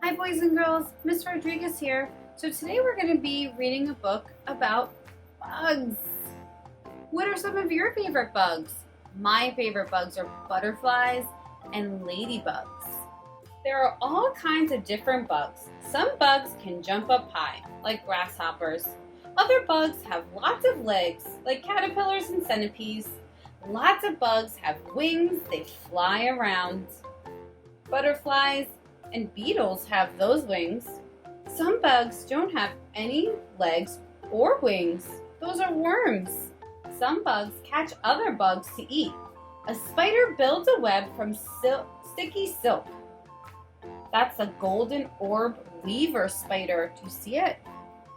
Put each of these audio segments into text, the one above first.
Hi boys and girls, Miss Rodriguez here. So today we're going to be reading a book about bugs. What are some of your favorite bugs? My favorite bugs are butterflies and ladybugs. There are all kinds of different bugs. Some bugs can jump up high, like grasshoppers. Other bugs have lots of legs, like caterpillars and centipedes. Lots of bugs have wings, they fly around. Butterflies and beetles have those wings. Some bugs don't have any legs or wings. Those are worms. Some bugs catch other bugs to eat. A spider builds a web from sticky silk. That's a golden orb weaver spider. Do you see it?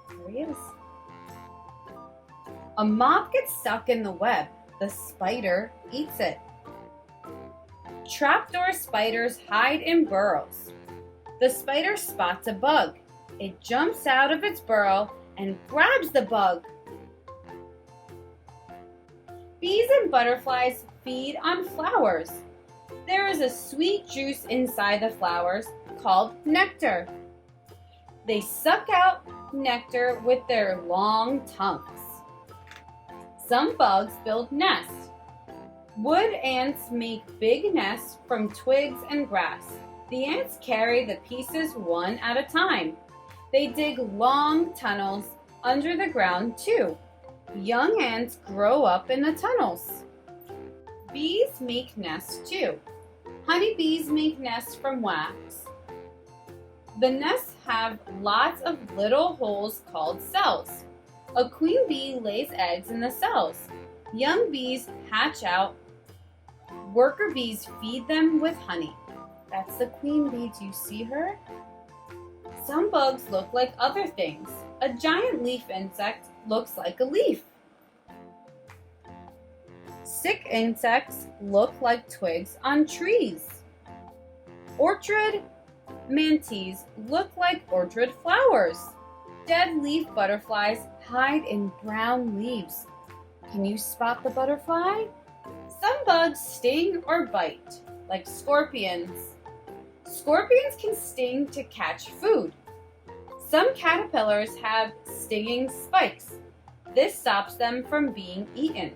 There he is. A moth gets stuck in the web. The spider eats it. Trapdoor spiders hide in burrows. The spider spots a bug. It jumps out of its burrow and grabs the bug. Bees and butterflies feed on flowers. There is a sweet juice inside the flowers called nectar. They suck out nectar with their long tongues. Some bugs build nests. Wood ants make big nests from twigs and grass. The ants carry the pieces one at a time. They dig long tunnels under the ground too. Young ants grow up in the tunnels. Bees make nests too. Honeybees make nests from wax. The nests have lots of little holes called cells. A queen bee lays eggs in the cells. Young bees hatch out. Worker bees feed them with honey. That's the queen bee. Do you see her? Some bugs look like other things. A giant leaf insect looks like a leaf. Stick insects look like twigs on trees. Orchid manatees look like orchid flowers. Dead leaf butterflies hide in brown leaves. Can you spot the butterfly? Some bugs sting or bite, like scorpions. Scorpions can sting to catch food. Some caterpillars have stinging spikes. This stops them from being eaten.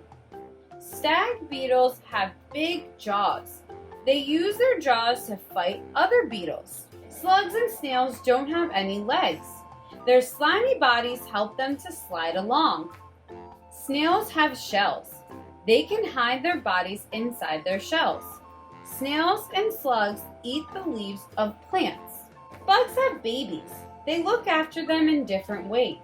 Stag beetles have big jaws. They use their jaws to fight other beetles. Slugs and snails don't have any legs. Their slimy bodies help them to slide along. Snails have shells. They can hide their bodies inside their shells. Snails and slugs eat the leaves of plants. Bugs have babies. They look after them in different ways.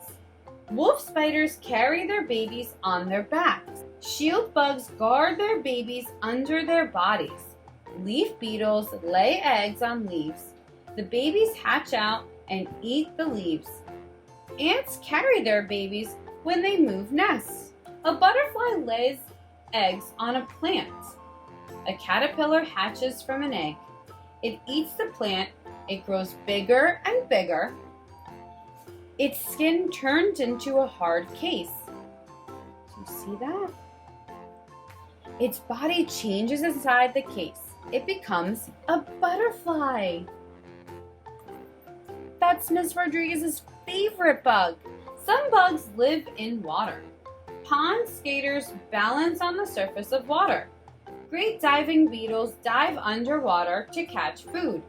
Wolf spiders carry their babies on their backs. Shield bugs guard their babies under their bodies. Leaf beetles lay eggs on leaves. The babies hatch out and eat the leaves. Ants carry their babies when they move nests. A butterfly lays eggs on a plant. A caterpillar hatches from an egg. It eats the plant. It grows bigger and bigger. Its skin turns into a hard case. Do you see that? Its body changes inside the case. It becomes a butterfly. That's Miss Rodriguez's favorite bug. Some bugs live in water. Pond skaters balance on the surface of water. Great diving beetles dive underwater to catch food.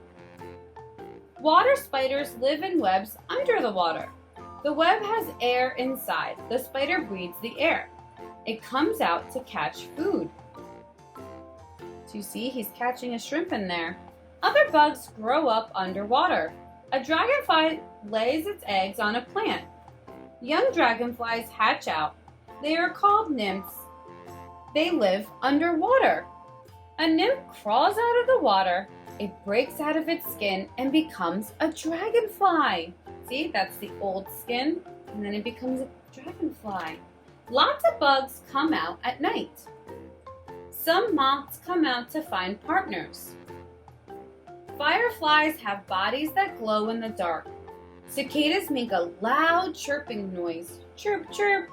Water spiders live in webs under the water. The web has air inside. The spider breathes the air. It comes out to catch food. So you see, he's catching a shrimp in there. Other bugs grow up underwater. A dragonfly lays its eggs on a plant. Young dragonflies hatch out. They are called nymphs. They live underwater. A nymph crawls out of the water. It breaks out of its skin and becomes a dragonfly. See, that's the old skin, and then it becomes a dragonfly. Lots of bugs come out at night. Some moths come out to find partners. Fireflies have bodies that glow in the dark. Cicadas make a loud chirping noise. Chirp, chirp.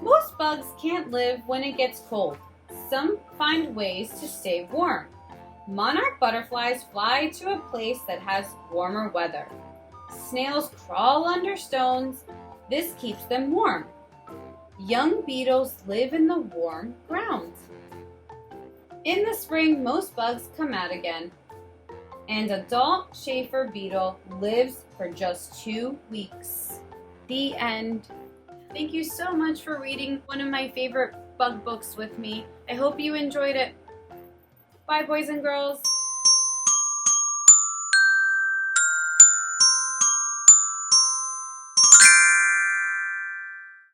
Most bugs can't live when it gets cold. Some find ways to stay warm. Monarch butterflies fly to a place that has warmer weather. Snails crawl under stones. This keeps them warm. Young beetles live in the warm ground. In the spring, most bugs come out again. And adult Schaefer beetle lives for just 2 weeks. The end. Thank you so much for reading one of my favorite bug books with me. I hope you enjoyed it. Bye, boys and girls.